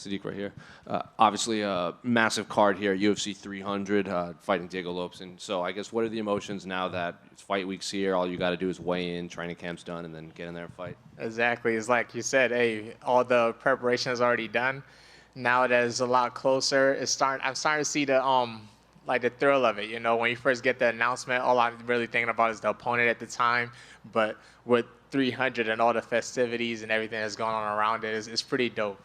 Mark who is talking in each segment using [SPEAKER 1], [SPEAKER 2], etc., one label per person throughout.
[SPEAKER 1] Sodiq right here. Obviously, a massive card here, UFC 300, fighting Diego Lopes. And so I guess what are the emotions now that it's fight week's here? All you got to do is weigh in, training camp's done, and then get in there and fight.
[SPEAKER 2] Exactly. It's like you said, hey, all the preparation is already done. Now that it's a lot closer, I'm starting to see the like the thrill of it. You know, when you first get the announcement, all I'm really thinking about is the opponent at the time. But with 300 and all the festivities and everything that's going on around it, it's pretty dope.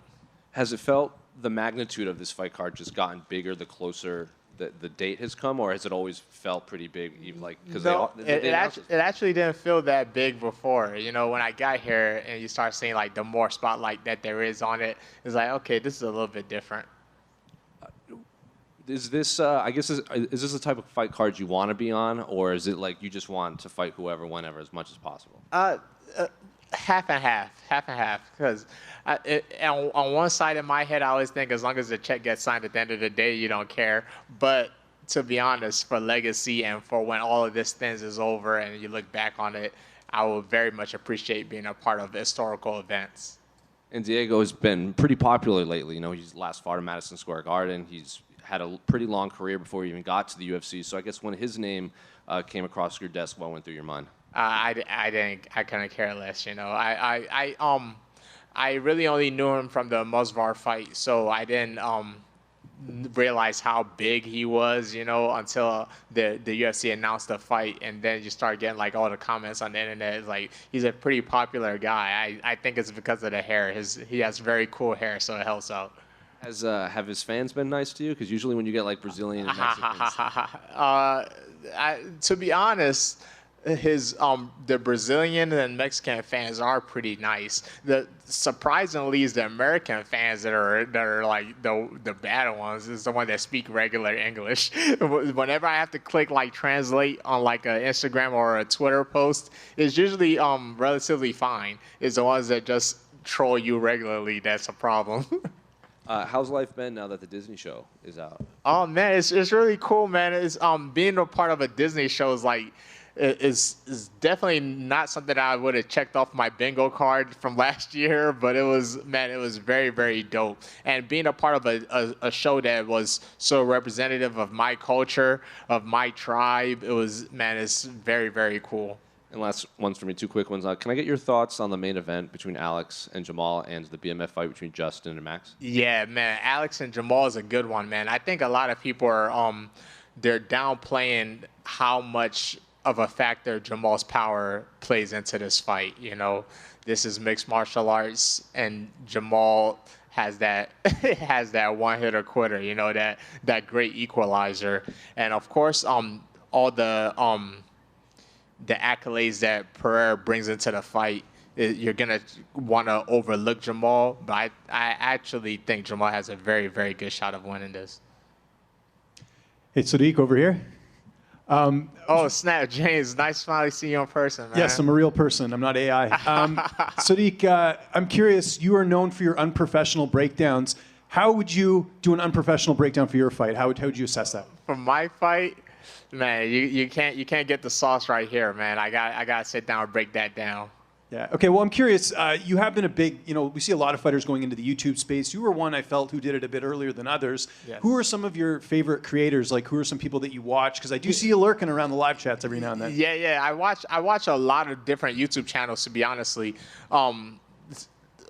[SPEAKER 1] Has it felt the magnitude of this fight card just gotten bigger the closer the date has come, or has it always felt pretty big? Even like because
[SPEAKER 2] it actually didn't feel that big before. You know, when I got here and you start seeing like the more spotlight that there is on it, it's like, okay, this is a little bit different.
[SPEAKER 1] Is this, I guess, is this the type of fight card you want to be on, or is it like you just want to fight whoever, whenever, as much as possible?
[SPEAKER 2] Half and half. Because on one side of my head, I always think as long as the check gets signed at the end of the day, you don't care. But to be honest, for legacy and for when all of this things is over and you look back on it, I will very much appreciate being a part of historical events.
[SPEAKER 1] And Diego has been pretty popular lately. You know, he's last fought in Madison Square Garden. He's had a pretty long career before he even got to the UFC. So I guess when his name came across your desk, what went through your mind?
[SPEAKER 2] I couldn't care less. You know, I really only knew him from the Musvar fight, so I didn't realize how big he was, you know, until the UFC announced the fight, and then you start getting like all the comments on the internet. It's like he's a pretty popular guy. I think it's because of the hair. He has very cool hair, so it helps out.
[SPEAKER 1] Have his fans been nice to you? Because usually when you get like Brazilian and Mexicans,
[SPEAKER 2] to be honest, the Brazilian and Mexican fans are pretty nice. Surprisingly is the American fans that are like the bad ones. Is the one that speak regular English. Whenever I have to click like translate on like an Instagram or a Twitter post, it's usually relatively fine. It's the ones that just troll you regularly that's a problem.
[SPEAKER 1] how's life been now that the Disney show is out?
[SPEAKER 2] Oh man, it's really cool, man. It's being a part of a Disney show is like is definitely not something I would have checked off my bingo card from last year, but it was very, very dope. And being a part of a show that was so representative of my culture, of my tribe, it's very, very cool.
[SPEAKER 1] And last ones for me, two quick ones. Can I get your thoughts on the main event between Alex and Jamal and the BMF fight between Justin and Max?
[SPEAKER 2] Yeah, man, Alex and Jamal is a good one, man. I think a lot of people are they're downplaying how much of a factor Jamal's power plays into this fight. You know, this is mixed martial arts, and Jamal has that one hitter quitter. You know, that great equalizer, and of course, all the accolades that Pereira brings into the fight. You're gonna want to overlook Jamal, but I actually think Jamal has a very, very good shot of winning this.
[SPEAKER 3] Hey, Sodiq, over here.
[SPEAKER 2] Oh, snap, James. Nice finally seeing you in person, man.
[SPEAKER 3] Yes, I'm a real person. I'm not AI. Sodiq, I'm curious, you are known for your unprofessional breakdowns. How would you do an unprofessional breakdown for your fight? How would you assess that?
[SPEAKER 2] For my fight, man, you can't get the sauce right here, man. I got to sit down and break that down.
[SPEAKER 3] Yeah. Okay. Well, I'm curious. You have been a big, we see a lot of fighters going into the YouTube space. You were one I felt who did it a bit earlier than others.
[SPEAKER 2] Yes.
[SPEAKER 3] Who are some of your favorite creators? Like, who are some people that you watch? Because I do see you lurking around the live chats every now and then.
[SPEAKER 2] Yeah. I watch a lot of different YouTube channels, to be honestly.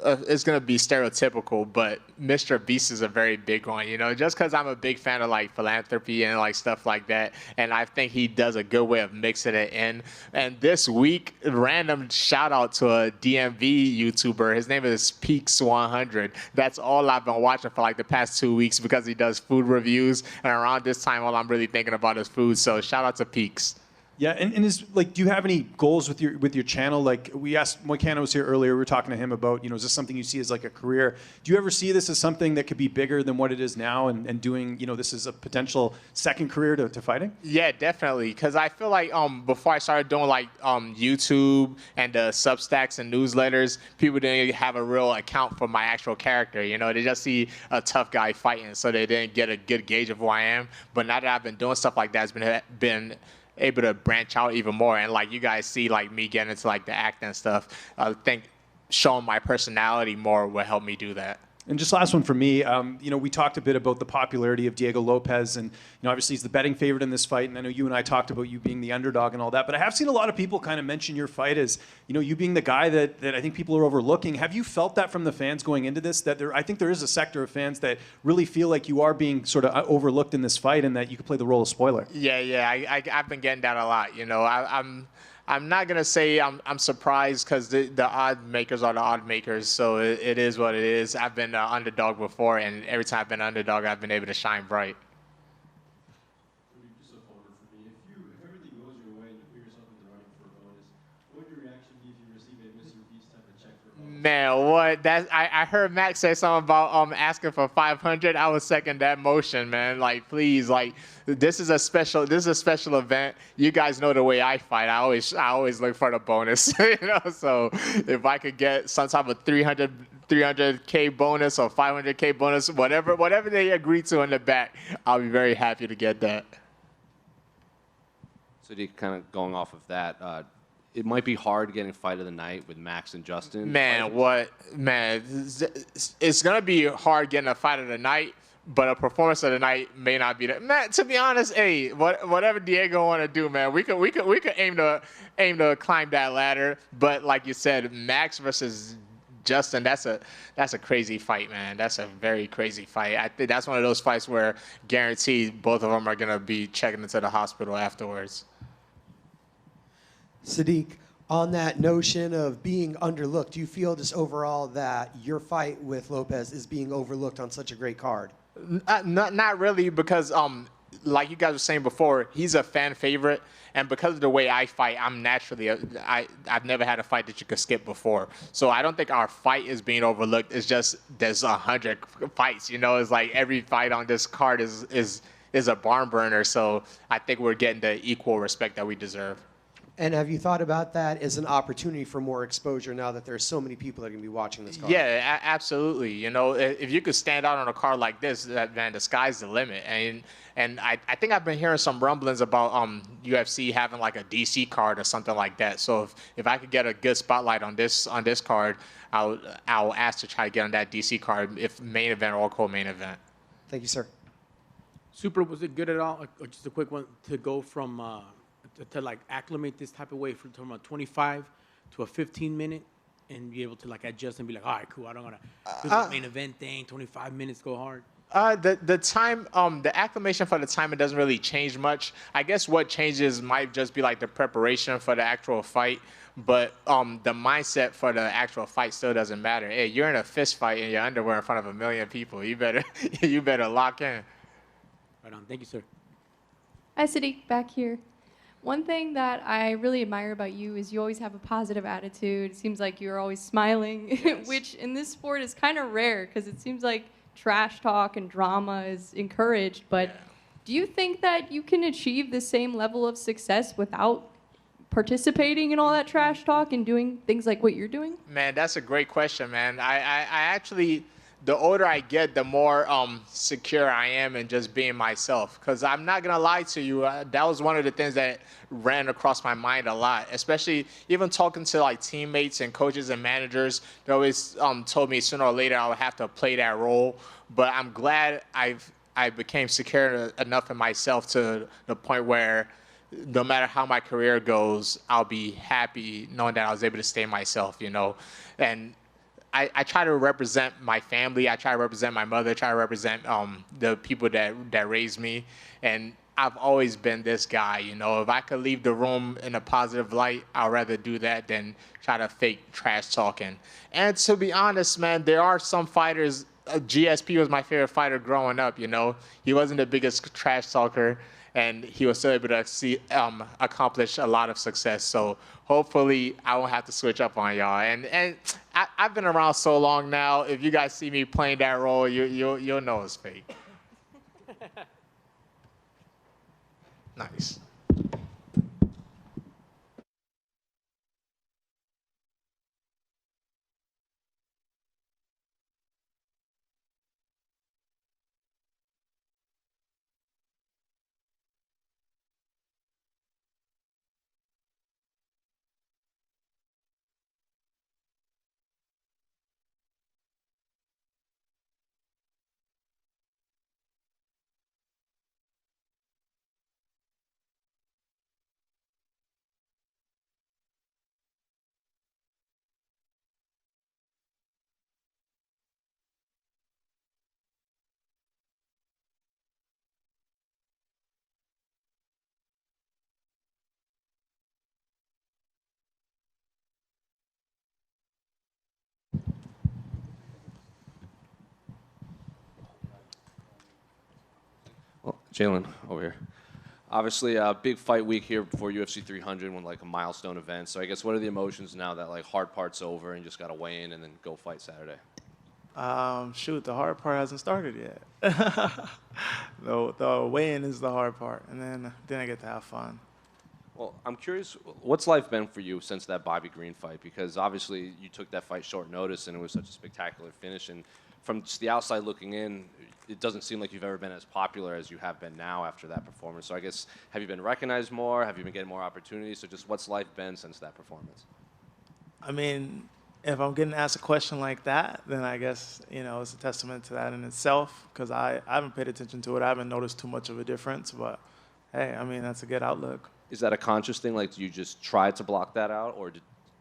[SPEAKER 2] It's going to be stereotypical, but Mr. Beast is a very big one, you know, just because I'm a big fan of like philanthropy and like stuff like that. And I think he does a good way of mixing it in. And this week, random shout out to a DMV YouTuber. His name is Peaks100. That's all I've been watching for like the past 2 weeks because he does food reviews. And around this time, all I'm really thinking about is food. So shout out to Peaks.
[SPEAKER 3] Yeah, and is like, do you have any goals with your channel? Like we asked, Moicano was here earlier. We were talking to him about, is this something you see as like a career? Do you ever see this as something that could be bigger than what it is now, and doing, this is a potential second career to fighting?
[SPEAKER 2] Yeah, definitely. Because I feel like before I started doing like YouTube and the Substacks and newsletters, people didn't have a real account for my actual character. You know, they just see a tough guy fighting, so they didn't get a good gauge of who I am. But now that I've been doing stuff like that, it's been able to branch out even more, and like you guys see like me getting into like the acting stuff. I think showing my personality more will help me do that.
[SPEAKER 3] And just last one for me, we talked a bit about the popularity of Diego Lopez, and obviously he's the betting favorite in this fight. And I know you and I talked about you being the underdog and all that, but I have seen a lot of people kind of mention your fight as you being the guy that I think people are overlooking. Have you felt that from the fans going into this? That I think there is a sector of fans that really feel like you are being sort of overlooked in this fight, and that you could play the role of spoiler.
[SPEAKER 2] Yeah. I've been getting that a lot. I'm not gonna say I'm surprised because the odd makers are the odd makers, so it is what it is. I've been an underdog before, and every time I've been an underdog, I've been able to shine bright.
[SPEAKER 4] Just a follow if everything goes your way and you put yourself in the running for a bonus, what would your reaction be if you receive a Mr. Beast type of check for a bonus?
[SPEAKER 2] Man, what? I heard Max say something about asking for 500. I would second that motion, man. Like, please, like, this is a special event. You guys know the way I fight. I always look for the bonus, So if I could get some type of 300K bonus or 500K bonus, whatever they agree to in the back, I'll be very happy to get that.
[SPEAKER 1] So kind of going off of that, it might be hard getting fight of the night with Max and Justin.
[SPEAKER 2] Man, it's gonna be hard getting a fight of the night, but a performance of the night may not be that. Man, to be honest, hey, whatever Diego want to do, man, we could aim to climb that ladder. But like you said, Max versus Justin, that's a crazy fight, man. That's a very crazy fight. I think that's one of those fights where guaranteed both of them are gonna be checking into the hospital afterwards.
[SPEAKER 5] Sodiq, on that notion of being underlooked, do you feel just overall that your fight with Lopez is being overlooked on such a great card?
[SPEAKER 2] Not really, because like you guys were saying before, he's a fan favorite, and because of the way I fight, I'm naturally I've never had a fight that you could skip before, so I don't think our fight is being overlooked. It's just there's 100 fights, It's like every fight on this card is a barn burner, so I think we're getting the equal respect that we deserve.
[SPEAKER 5] And have you thought about that as an opportunity for more exposure now that there's so many people that are going to be watching this card?
[SPEAKER 2] Yeah, absolutely. If you could stand out on a card like this, man, the sky's the limit. And I think I've been hearing some rumblings about UFC having like a DC card or something like that. So if I could get a good spotlight on this card, I'll ask to try to get on that DC card, if main event or co-main event.
[SPEAKER 5] Thank you, sir.
[SPEAKER 6] Super, was it good at all? Just a quick one to go from to like acclimate this type of way from a 25 to a 15-minute and be able to like adjust and be like, all right, cool, I don't want to do the main event thing, 25 minutes, go hard.
[SPEAKER 2] The time, the acclimation for the time, it doesn't really change much. I guess what changes might just be like the preparation for the actual fight, but the mindset for the actual fight still doesn't matter. Hey, you're in a fist fight in your underwear in front of 1 million people. You better lock in.
[SPEAKER 6] Right on. Thank you, sir.
[SPEAKER 7] Hi, Sodiq, back here. One thing that I really admire about you is you always have a positive attitude. It seems like you're always smiling,
[SPEAKER 2] Yes.
[SPEAKER 7] which in this sport is kind of rare because it seems like trash talk and drama is encouraged. But do you think that you can achieve the same level of success without participating in all that trash talk and doing things like what you're doing?
[SPEAKER 2] Man, that's a great question, man. I actually, the older I get, the more secure I am in just being myself. Because I'm not going to lie to you, that was one of the things that ran across my mind a lot, especially even talking to like teammates and coaches and managers. They always told me sooner or later I would have to play that role. But I'm glad I became secure enough in myself to the point where no matter how my career goes, I'll be happy knowing that I was able to stay myself, And I try to represent my family. I try to represent my mother. I try to represent the people that raised me. And I've always been this guy, If I could leave the room in a positive light, I'd rather do that than try to fake trash talking. And to be honest, man, there are some fighters. GSP was my favorite fighter growing up, He wasn't the biggest trash talker, and he was still able to accomplish a lot of success. So hopefully I won't have to switch up on y'all. And I've been around so long now. If you guys see me playing that role, you'll know it's fake. Nice.
[SPEAKER 1] Jalen, over here. Obviously, a big fight week here before UFC 300, when like a milestone event. So I guess what are the emotions now that like hard part's over and you just got to weigh in and then go fight Saturday?
[SPEAKER 8] Shoot, the hard part hasn't started yet. The weigh-in is the hard part, and then I get to have fun.
[SPEAKER 1] Well, I'm curious, what's life been for you since that Bobby Green fight? Because obviously you took that fight short notice and it was such a spectacular finish. And from just the outside looking in, it doesn't seem like you've ever been as popular as you have been now after that performance. So I guess, have you been recognized more? Have you been getting more opportunities? So just what's life been since that performance?
[SPEAKER 8] I mean, if I'm getting asked a question like that, then I guess, it's a testament to that in itself, because I haven't paid attention to it. I haven't noticed too much of a difference, but hey, I mean, that's a good outlook.
[SPEAKER 1] Is that a conscious thing? Like, do you just try to block that out, or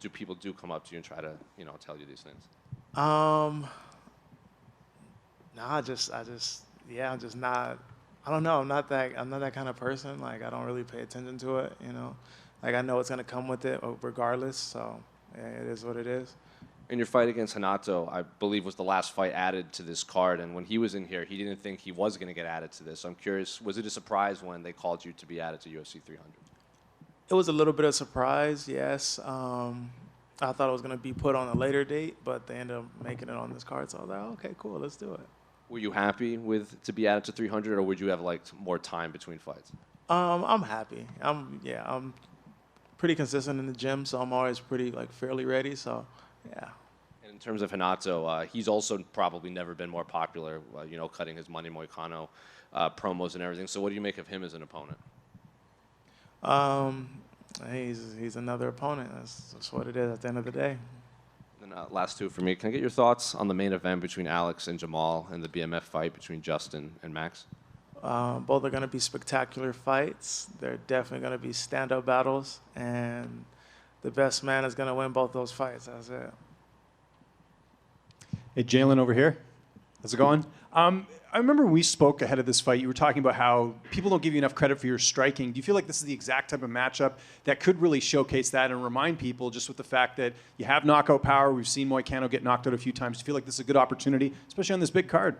[SPEAKER 1] do people come up to you and try to, tell you these things?
[SPEAKER 8] No, I'm just not. I don't know. I'm not that kind of person. Like, I don't really pay attention to it. Like, I know it's gonna come with it regardless. So yeah, it is what it is.
[SPEAKER 1] In your fight against Hanato, I believe was the last fight added to this card, and when he was in here, he didn't think he was going to get added to this. So I'm curious, was it a surprise when they called you to be added to UFC 300?
[SPEAKER 8] It was a little bit of surprise, yes. I thought it was going to be put on a later date, but they ended up making it on this card. So I was like, okay, cool, let's do it.
[SPEAKER 1] Were you happy to be added to 300, or would you have liked more time between fights?
[SPEAKER 8] I'm happy. I'm pretty consistent in the gym, so I'm always pretty fairly ready. So yeah.
[SPEAKER 1] And in terms of Hanato, he's also probably never been more popular. Cutting his Money Moicano promos and everything. So what do you make of him as an opponent?
[SPEAKER 8] He's another opponent. That's what it is at the end of the day.
[SPEAKER 1] And last two for me. Can I get your thoughts on the main event between Alex and Jamal and the BMF fight between Justin and Max?
[SPEAKER 8] Both are going to be spectacular fights. They're definitely going to be stand-up battles, and the best man is going to win both those fights. That's it.
[SPEAKER 3] Hey, Jalen over here. How's it going? I remember we spoke ahead of this fight. You were talking about how people don't give you enough credit for your striking. Do you feel like this is the exact type of matchup that could really showcase that and remind people, just with the fact that you have knockout power? We've seen Moicano get knocked out a few times. Do you feel like this is a good opportunity, especially on this big card?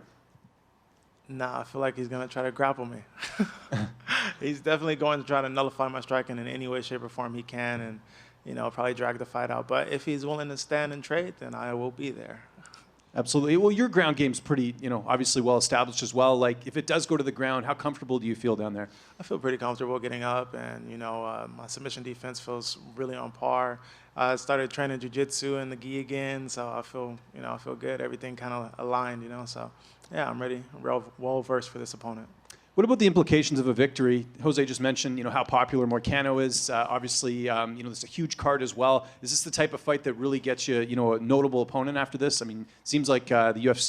[SPEAKER 8] Nah, I feel like he's going to try to grapple me. He's definitely going to try to nullify my striking in any way, shape, or form he can, and probably drag the fight out. But if he's willing to stand and trade, then I will be there.
[SPEAKER 3] Absolutely. Well, your ground game's pretty, obviously well established as well. Like, if it does go to the ground, how comfortable do you feel down there?
[SPEAKER 8] I feel pretty comfortable getting up, and my submission defense feels really on par. I started training jiu-jitsu and the gi again, so I feel good. Everything kind of aligned, So yeah, I'm ready. I'm well versed for this opponent.
[SPEAKER 3] What about the implications of a victory? Jose just mentioned, how popular Moicano is. Obviously, there's a huge card as well. Is this the type of fight that really gets you, a notable opponent after this? I mean, it seems like the UFC